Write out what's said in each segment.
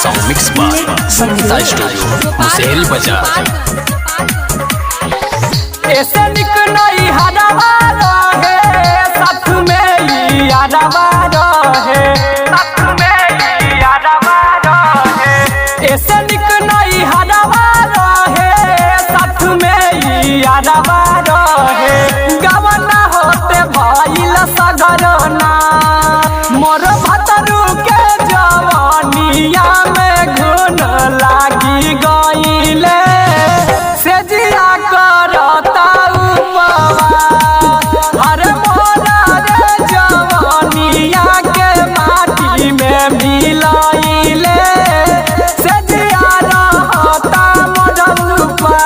Song mix by Sangeeta studio Museri बाजार। ऐसे निक नहीं हरवा रहे साथ में यारवा रहे, साथ में यारवा रहे। ऐसे निक नहीं हरवा रहे साथ में यारवा रहे। गवना होते भइल सगरना मोर भतरू के जवानिया में घुन लागी गइले से जिया करता हर मोरा रे जवानिया के माटी में मिलाइले से जिया रहता मोरलुपा।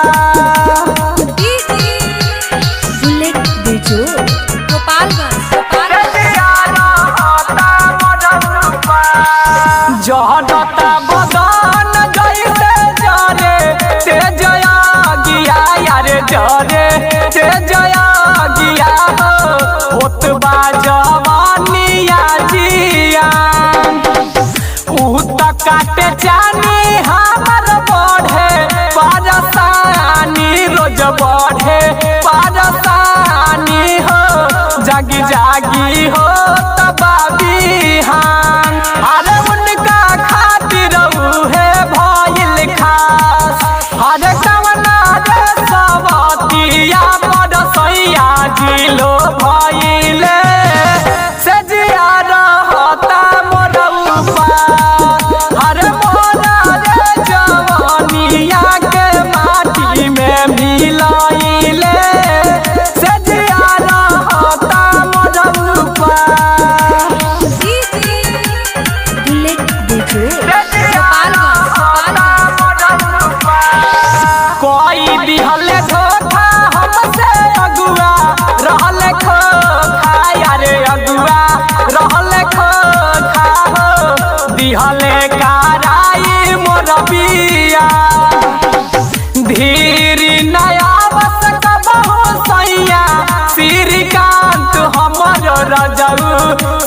बुलेट बेजोड़ जहरता बदन जैसे जरे से जया गिया यारे जरे से जया गिया होत बा जवानिया जिया ऊ त काटे जानी हमर बढ़े परसानी रोज बढ़े परसानी हो जागी जागी हो तबा बिहान। अरे उनका खातिर है भइल खास हर कवना रे सवतिया बरसैया जिलो भइले से जिया रहता मोरउपा। हर मोरा रे जवानिया के माटी में मिलाइले से जिया रहता मोरउपा। बुलेट बेजोड़ कोई दिहले धोखा हमसे अगुआ रहले खोखा यारे अगुआ रहले खोखा हो दिहले काराई मोर बिया धीरी नया बस कबहू सैया श्रीकांत हमर रजऊ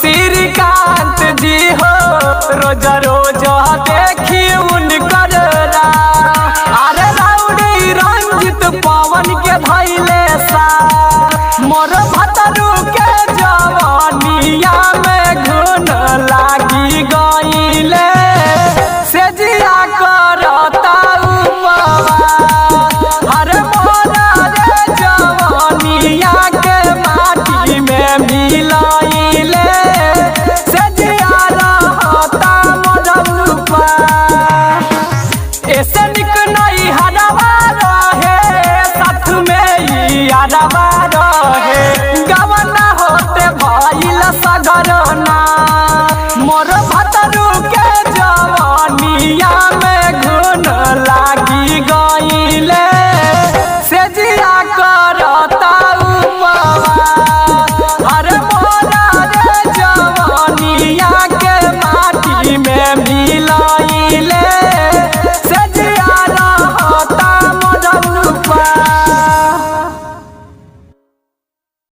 श्रीकांत जी हो रोज रोज दे